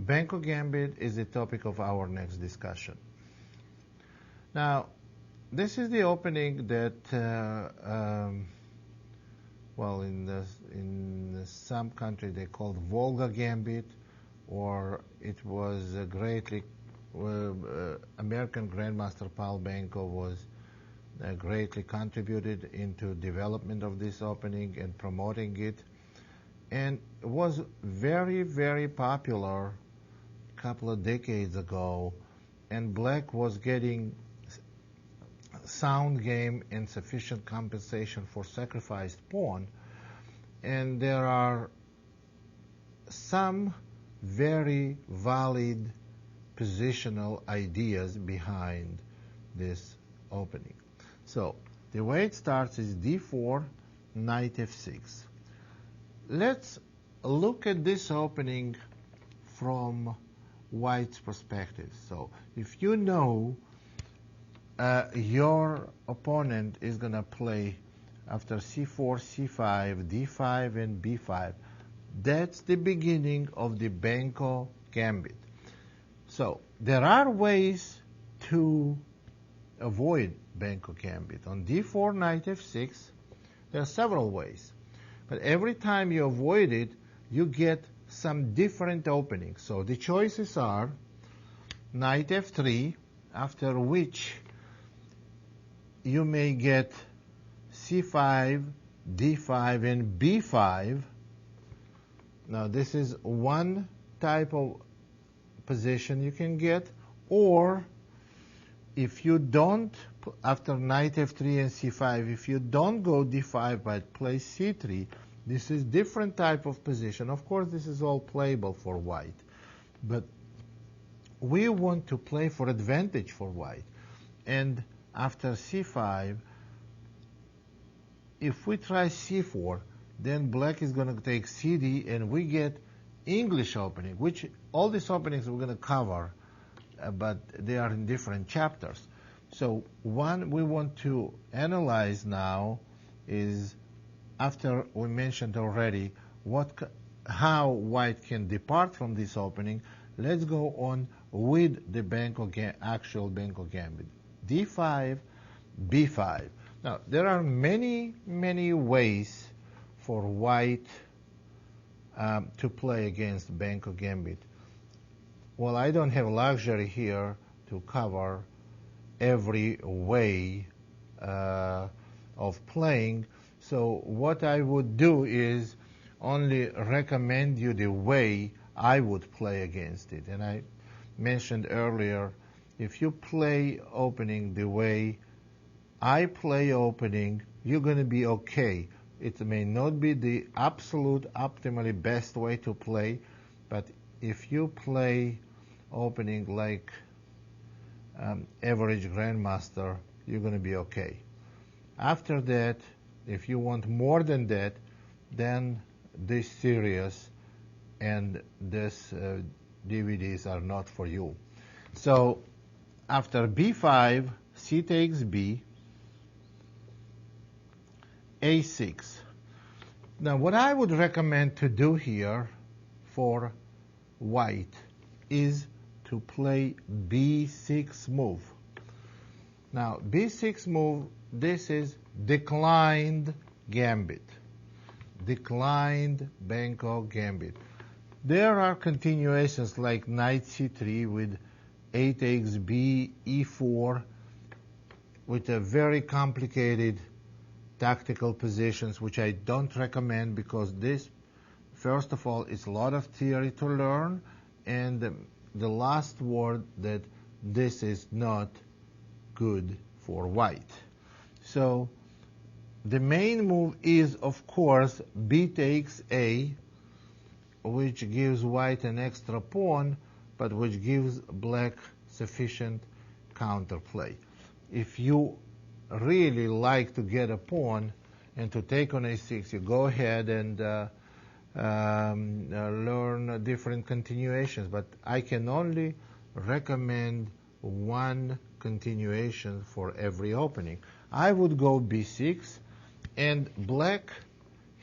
Benko Gambit is the topic of our next discussion. Now, this is the opening that, in some country they called Volga Gambit, or it was greatly, American Grandmaster Paul Benko was greatly contributed into development of this opening and promoting it, and it was very, very popular a couple of decades ago, and black was getting sound game and sufficient compensation for sacrificed pawn, and there are some very valid positional ideas behind this opening. So the way it starts is d4, knight f6. Let's look at this opening from white's perspective. So if you know your opponent is going to play after c4, c5, d5, and b5, that's the beginning of the Benko Gambit. So there are ways to avoid Benko Gambit. On d4, knight f6, there are several ways. But every time you avoid it, you get some different openings. So the choices are knight f3, after which you may get c5, d5, and b5. Now this is one type of position you can get, or if you don't, after knight f3 and c5, if you don't go d5 but play c3, this is different type of position. Of course, this is all playable for white, but we want to play for advantage for white. And after c5, if we try c4, then black is going to take cd, and we get English opening, which all these openings we're going to cover, but they are in different chapters. So one we want to analyze now is, after we mentioned already how white can depart from this opening, let's go on with the actual Benko Gambit. d5, b5. Now, there are many, many ways for white to play against Benko Gambit. Well, I don't have luxury here to cover every way of playing, so what I would do is only recommend you the way I would play against it. And I mentioned earlier, if you play opening the way I play opening, you're going to be okay. It may not be the absolute optimally best way to play, but if you play opening like average grandmaster, you're going to be okay. After that, if you want more than that, then this series and this DVDs are not for you. So after b5, c takes b, a6. Now what I would recommend to do here for white is to play b6 move. Now b6 move, this is declined gambit. Declined Benko Gambit. There are continuations like knight c3 with a takes b, e4, with a very complicated tactical positions, which I don't recommend, because this, first of all, it's a lot of theory to learn, and the last word that this is not good for white. So the main move is, of course, b takes a, which gives white an extra pawn, but which gives black sufficient counterplay. If you really like to get a pawn and to take on a6, you go ahead and learn different continuations, but I can only recommend one continuation for every opening. I would go b6, and black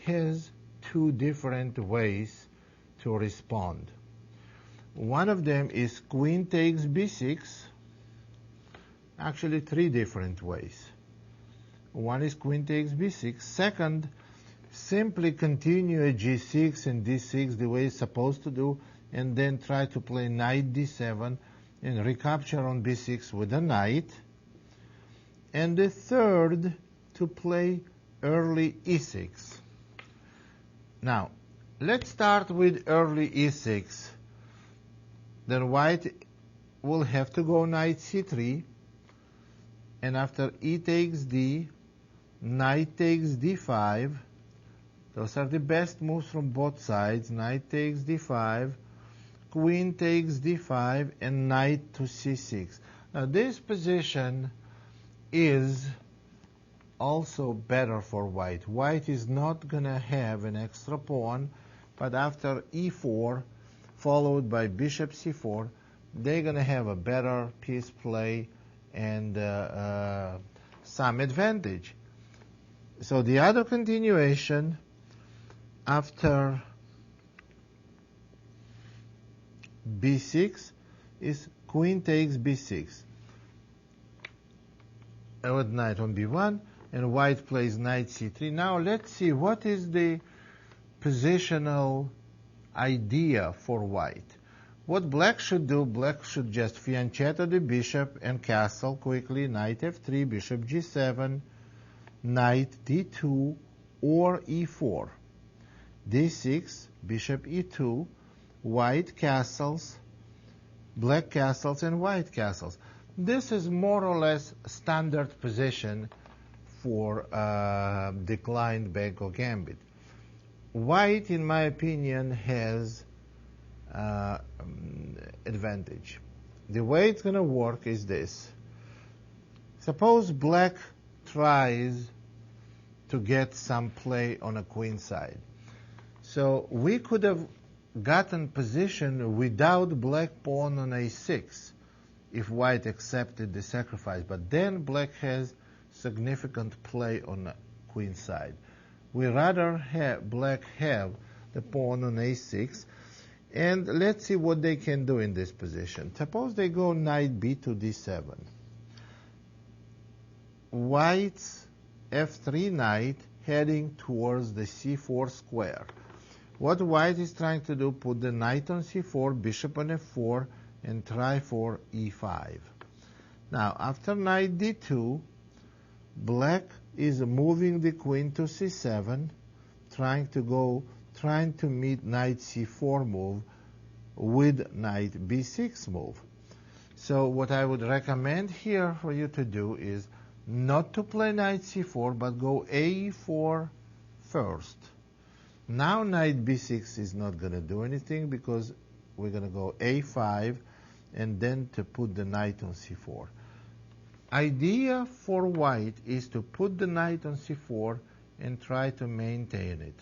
has two different ways to respond. One of them is queen takes b6. Actually, three different ways. One is queen takes b6. Second, simply continue at g6 and d6 the way it's supposed to do, and then try to play knight d7 and recapture on b6 with a knight. And the third, to play early e6. Now, let's start with early e6. Then white will have to go knight c3, and after e takes d, knight takes d5. Those are the best moves from both sides. Knight takes d5, queen takes d5, and knight to c6. Now this position is also better for white. White is not going to have an extra pawn, but after e4, followed by bishop c4, they're going to have a better piece play and some advantage. So the other continuation after b6 is queen takes b6. With knight on b1, and white plays knight c3. Now let's see what is the positional idea for white. What black should do, black should just fianchetto the bishop and castle quickly, knight f3, bishop g7, knight d2 or e4, d6, bishop e2, white castles, black castles, and white castles. This is more or less standard position for declined Benko Gambit. White, in my opinion, has advantage. The way it's going to work is this. Suppose black tries to get some play on a queen side. So we could have gotten position without black pawn on a6 if white accepted the sacrifice, but then black has significant play on the queen side. We rather have black have the pawn on a6, and let's see what they can do in this position. Suppose they go knight b to d7. White's f3 knight heading towards the c4 square. What white is trying to do, put the knight on c4, bishop on f4, and try for e5. Now, after knight d2, black is moving the queen to c7, trying to meet knight c4 move with knight b6 move. So what I would recommend here for you to do is not to play knight c4, but go a4 first. Now knight b6 is not going to do anything because we're going to go a5 and then to put the knight on c4. Idea for white is to put the knight on c4 and try to maintain it.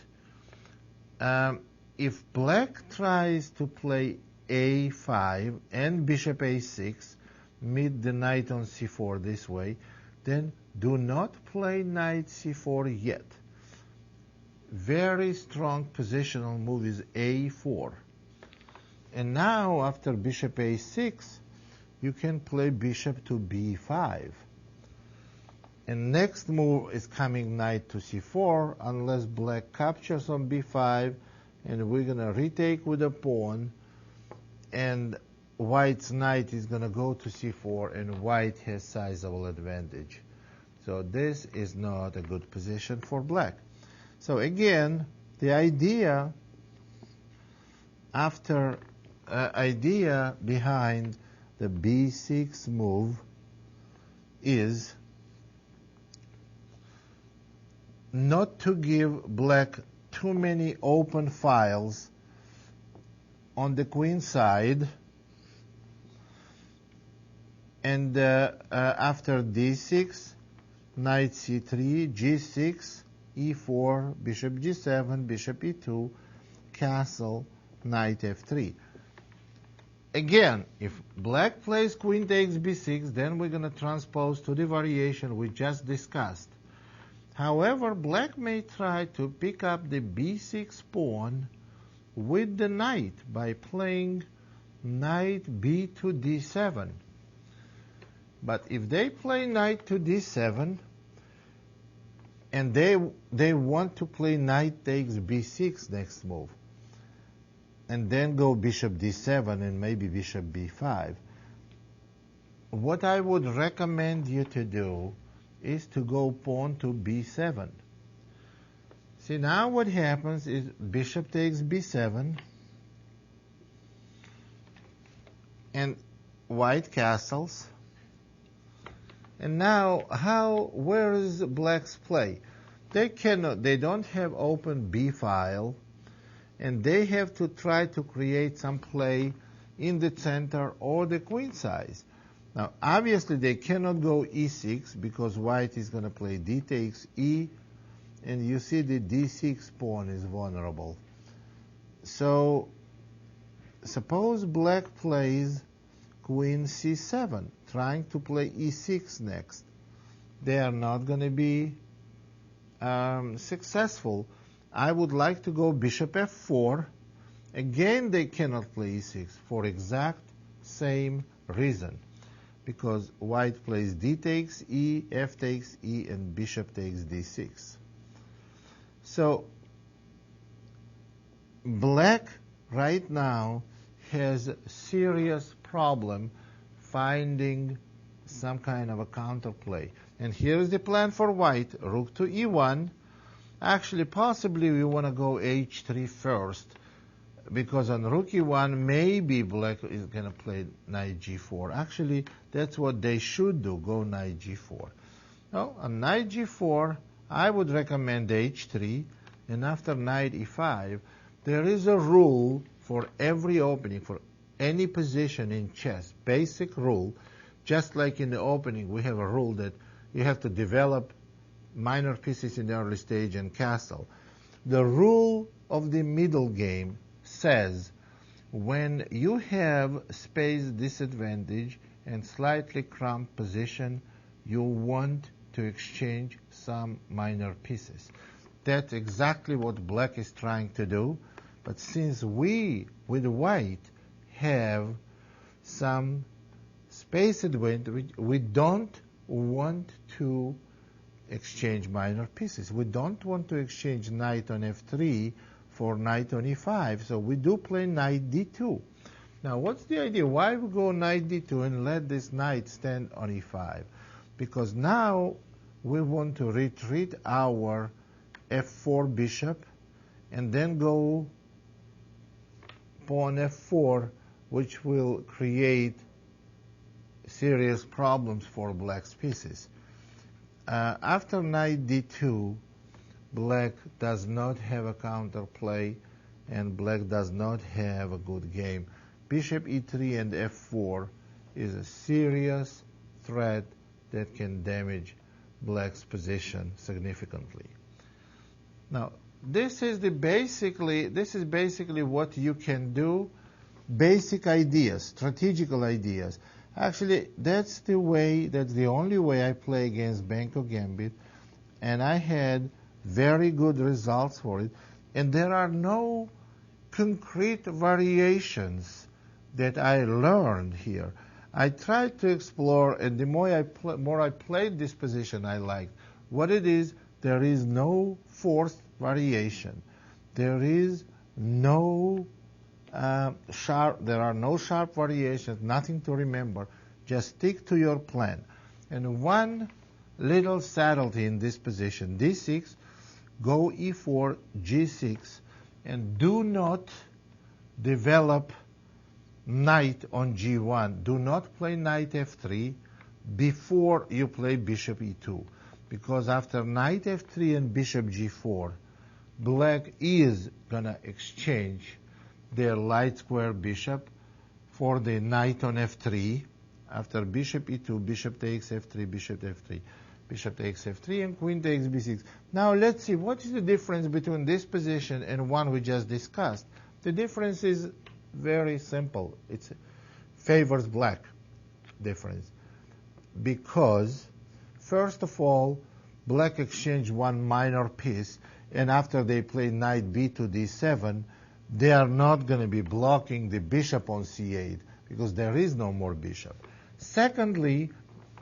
If black tries to play a5 and bishop a6, meet the knight on c4 this way, then do not play knight c4 yet. Very strong positional move is a4. And now after bishop a6, you can play bishop to b5. And next move is coming knight to c4, unless black captures on b5, and we're going to retake with a pawn, and white's knight is going to go to c4, and white has sizable advantage. So this is not a good position for black. So again, the idea behind the b6 move is not to give black too many open files on the queen side, and after d6, knight c3, g6, e4, bishop g7, bishop e2, castle, knight f3. Again, if black plays queen takes b6, then we're going to transpose to the variation we just discussed. However, black may try to pick up the b6 pawn with the knight by playing knight b to d7. But if they play knight to d7, and they want to play knight takes b6 next move, and then go bishop d7 and maybe bishop b5, what I would recommend you to do is to go pawn to b7. See, now what happens is bishop takes b7, and white castles. And now, where is black's play? They don't have open b file, and they have to try to create some play in the center or the queen size. Now, obviously, they cannot go e6 because white is going to play d takes e, and you see the d6 pawn is vulnerable. So, suppose black plays queen c7, trying to play e6 next. They are not going to be successful. I would like to go bishop f4. Again, they cannot play e6 for exact same reason, because white plays d takes e, f takes e, and bishop takes d6. So black right now has a serious problem finding some kind of a counterplay. And here's the plan for white: rook to e1. Actually, possibly we want to go h3 first, because on rook e1, maybe black is going to play knight g4. Actually, that's what they should do, go knight g4. Now, on knight g4, I would recommend h3, and after knight e5, there is a rule for every opening, for any position in chess, basic rule. Just like in the opening, we have a rule that you have to develop minor pieces in the early stage and castle. The rule of the middle game says when you have space disadvantage and slightly cramped position, you want to exchange some minor pieces. That's exactly what black is trying to do. But since we, with white, have some space advantage, we don't want to exchange minor pieces. We don't want to exchange knight on f3 for knight on e5, so we do play knight d2. Now, what's the idea? Why we go knight d2 and let this knight stand on e5? Because now we want to retreat our f4 bishop and then go pawn f4, which will create serious problems for black's pieces. After knight d2, black does not have a counterplay, and black does not have a good game. Bishop e3 and f4 is a serious threat that can damage black's position significantly. Now, this is basically what you can do. Basic ideas, strategical ideas. Actually, that's the only way I play against Benko Gambit, and I had very good results for it. And there are no concrete variations that I learned here. I tried to explore, and the more I played this position, I liked. What it is, there is no forced variation. There is no there are no sharp variations, nothing to remember. Just stick to your plan. And one little subtlety in this position: d6, go e4, g6, and do not develop knight on g1. Do not play knight f3 before you play bishop e2, because after knight f3 and bishop g4, black is going to exchange their light square bishop for the knight on f3. After bishop e2, bishop takes f3, bishop f3, bishop takes f3, and queen takes b6. Now let's see, what is the difference between this position and one we just discussed? The difference is very simple. It favors black difference. Because, first of all, black exchanged one minor piece, and after they play knight b to d7, they are not going to be blocking the bishop on c8 because there is no more bishop. Secondly,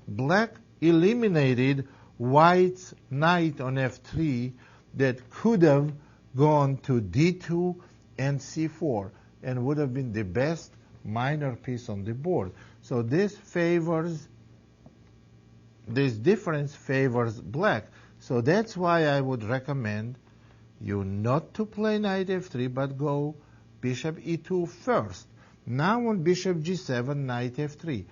black eliminated white's knight on f3 that could have gone to d2 and c4 and would have been the best minor piece on the board. So this difference favors black. So that's why I would recommend you not to play knight f3, but go bishop e2 first. Now on bishop g7, knight f3.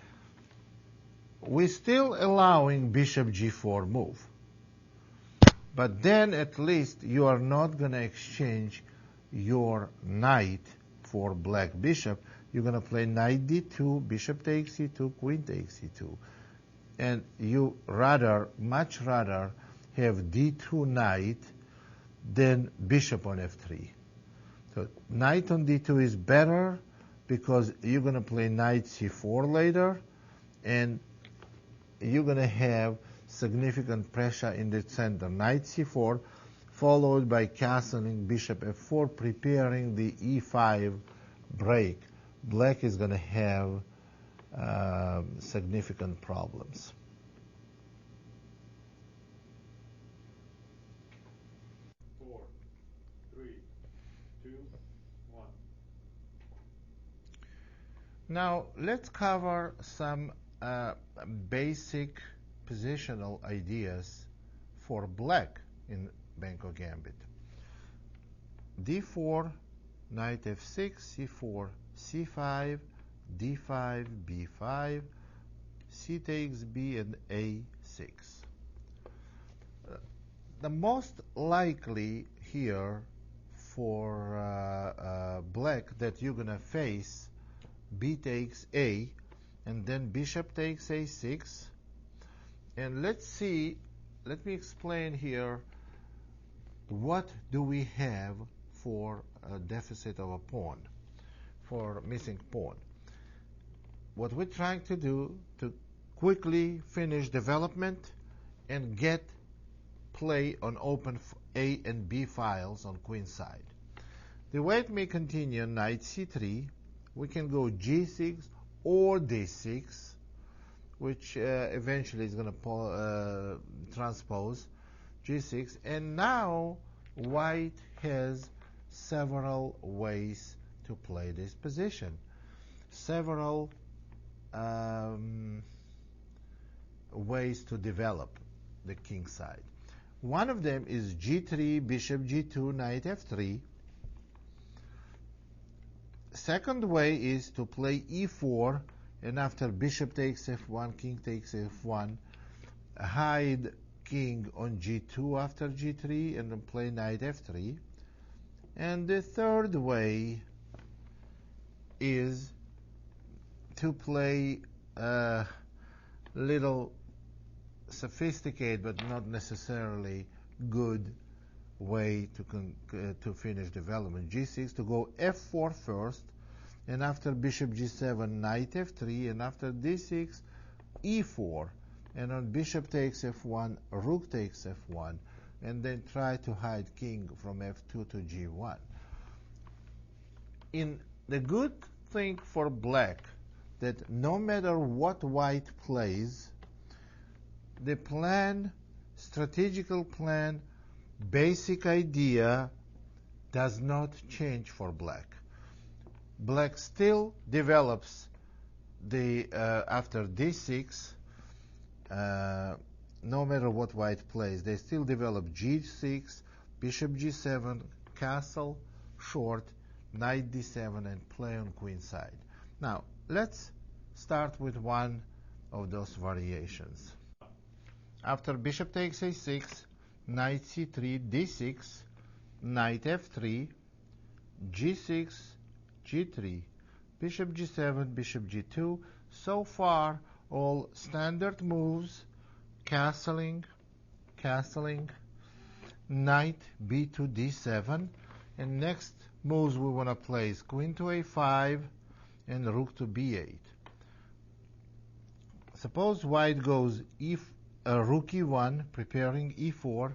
We're still allowing bishop g4 move. But then at least you are not going to exchange your knight for black bishop. You're going to play knight d2, bishop takes e2, queen takes e2. And you much rather have d2 knight than bishop on f3. So knight on d2 is better because you're going to play knight c4 later, and you're going to have significant pressure in the center. Knight c4 followed by castling bishop f4, preparing the e5 break. Black is going to have significant problems. Now, let's cover some basic positional ideas for black in Benko Gambit. d4, knight f6, c4, c5, d5, b5, c takes b, and a6. The most likely here for black that you're going to face b takes a, and then bishop takes a6. And let me explain here what do we have for a deficit of a pawn, for missing pawn. What we're trying to do to quickly finish development and get play on open A and B files on queen side. The way it may continue, knight c3, we can go g6 or d6, which eventually is going to transpose g6. And now white has several ways to play this position, several ways to develop the king side. One of them is g3, bishop g2, knight f3. Second way is to play e4, and after bishop takes f1, king takes f1, hide king on g2 after g3, and then play knight f3. And the third way is to play a little sophisticated but not necessarily good way to finish development. g6, to go f4 first, and after bishop g7, knight f3, and after d6, e4, and on bishop takes f1, rook takes f1, and then try to hide king from f2 to g1. In the good thing for black, that no matter what white plays, the plan, strategical plan, basic idea does not change for black. Black still develops the after d6, no matter what white plays, they still develop g6, bishop g7, castle, short, knight d7, and play on queen side. Now, let's start with one of those variations. After bishop takes a6, knight c3, d6, knight f3, g6, g3, bishop g7, bishop g2. So far, all standard moves, castling, knight b2, d7, and next moves we want to play is queen to a5 and rook to b8. Suppose white goes rook e1, preparing e4,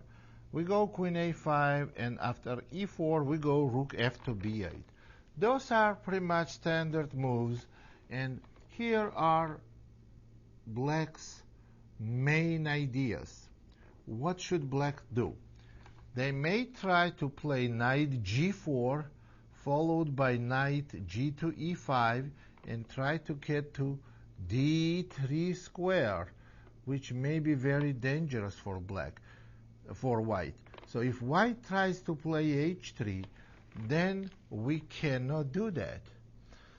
we go queen a5, and after e4, we go rook f to b8. Those are pretty much standard moves, and here are black's main ideas. What should black do? They may try to play knight g4, followed by knight g to e5, and try to get to d3 square, which may be very dangerous for white. So if white tries to play h3, then we cannot do that.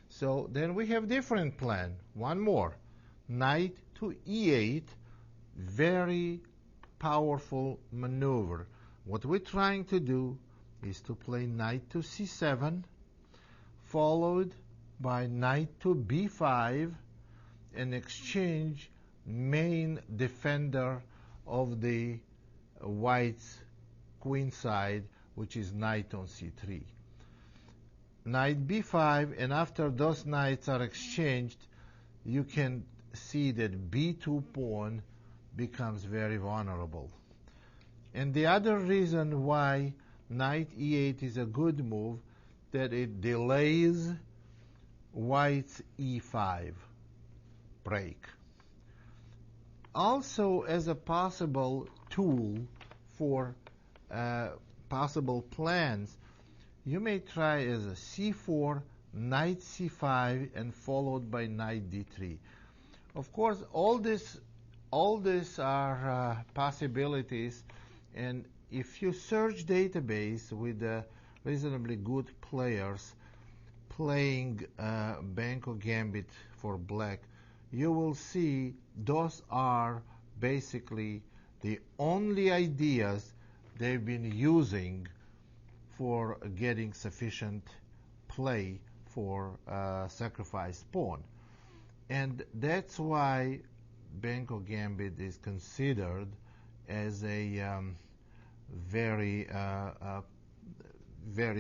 So then we have different plan. One more. Knight to e8, very powerful maneuver. What we're trying to do is to play knight to c7, followed by knight to b5, and exchange main defender of the white's queen side, which is knight on c3. Knight b5, and after those knights are exchanged, you can see that b2 pawn becomes very vulnerable. And the other reason why knight e8 is a good move, that it delays white's e5 break. Also, as a possible tool for possible plans, you may try as a c4, knight c5, and followed by knight d3. Of course, all these are possibilities, and if you search database with reasonably good players playing Benko Gambit for black, you will see those are basically the only ideas they've been using for getting sufficient play for sacrifice pawn. And that's why Benko Gambit is considered as a very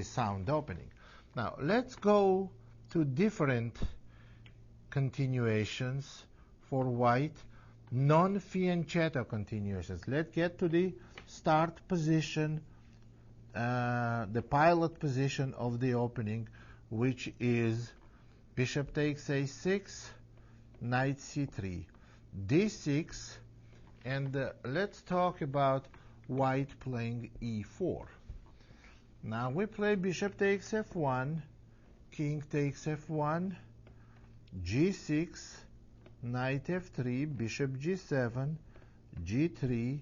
sound opening. Now, let's go to different continuations for white, non-fianchetto continuations. Let's get to the start position, the pilot position of the opening, which is bishop takes a6, knight c3, d6, and let's talk about white playing e4. Now we play bishop takes f1, king takes f1, g6, knight f3, bishop g7, g3,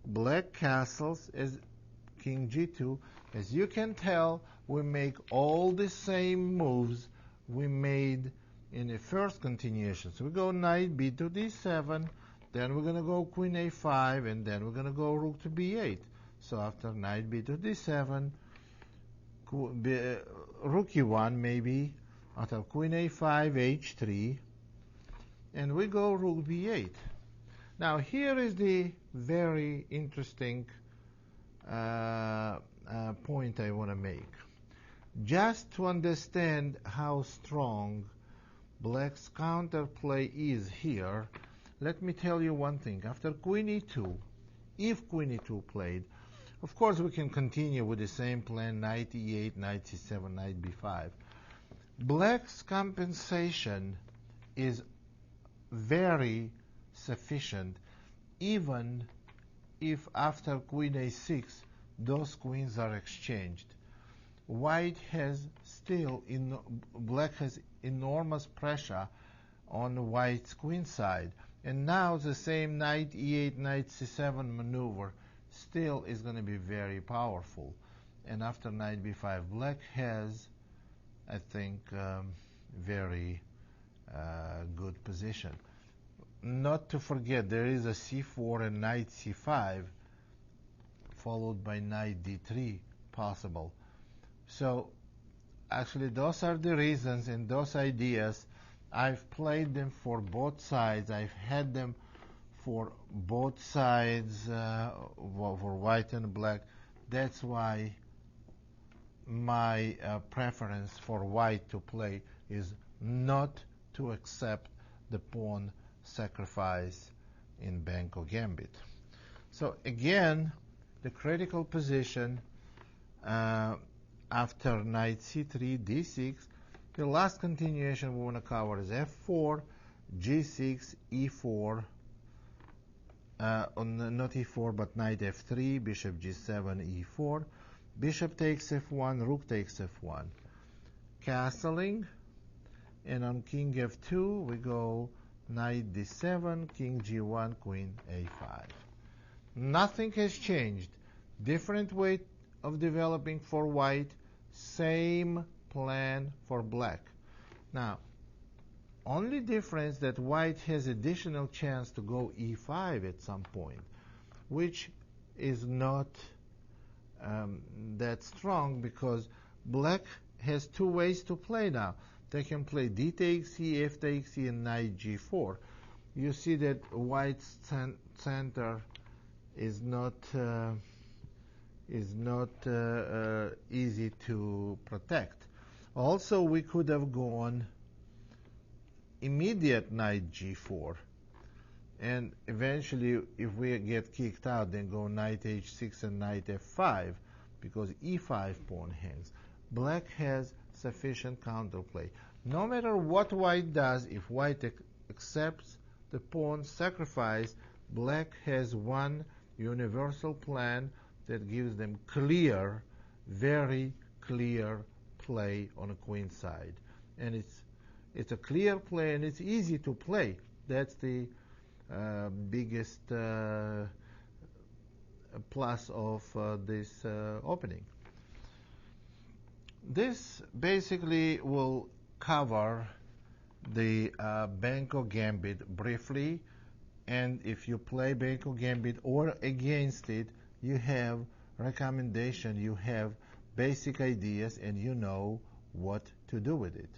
black castles as king g2. As you can tell, we make all the same moves we made in the first continuation. So we go knight b to d7, then we're going to go queen a5, and then we're going to go rook to b8. So after knight b to d7, rook e1 maybe, after queen a5, h3, and we go rook b8. Now here is the very interesting point I want to make. Just to understand how strong black's counterplay is here, let me tell you one thing. After queen e2, if queen e2 played, of course we can continue with the same plan, knight e8, knight c7, knight b5. Black's compensation is very sufficient, even if after queen a6 those queens are exchanged. White has black has enormous pressure on white's queen side, and now the same knight e8, knight c7 maneuver still is going to be very powerful. And after knight b5, black has, I think, very good position. Not to forget, there is a c4 and knight c5, followed by knight d3 possible. So actually those are the reasons and those ideas. I've played them for both sides. I've had them for both sides, for white and black. That's why my preference for white to play is not to accept the pawn sacrifice in Benko Gambit. So again, the critical position after knight c3, d6. The last continuation we want to cover is f4, g6, e4, not e4 but knight f3, bishop g7, e4, bishop takes f1, rook takes f1, castling, and on king f2 we go knight d7, king g1, queen a5. Nothing has changed. Different way of developing for white, same plan for black. Now, only difference that white has additional chance to go e5 at some point, which is not that strong because black has two ways to play now. They can play d takes e, f takes e, and knight g4. You see that white's center is not easy to protect. Also, we could have gone immediate knight g4, and eventually, if we get kicked out, then go knight h6 and knight f5, because e5 pawn hangs. Black has sufficient counterplay. No matter what white does, if white accepts the pawn sacrifice, black has one universal plan that gives them clear, very clear play on a queen side. And it's a clear play, and it's easy to play. That's the biggest plus of this opening. This basically will cover the Benko Gambit briefly, and if you play Benko Gambit or against it, you have recommendation, you have basic ideas, and you know what to do with it.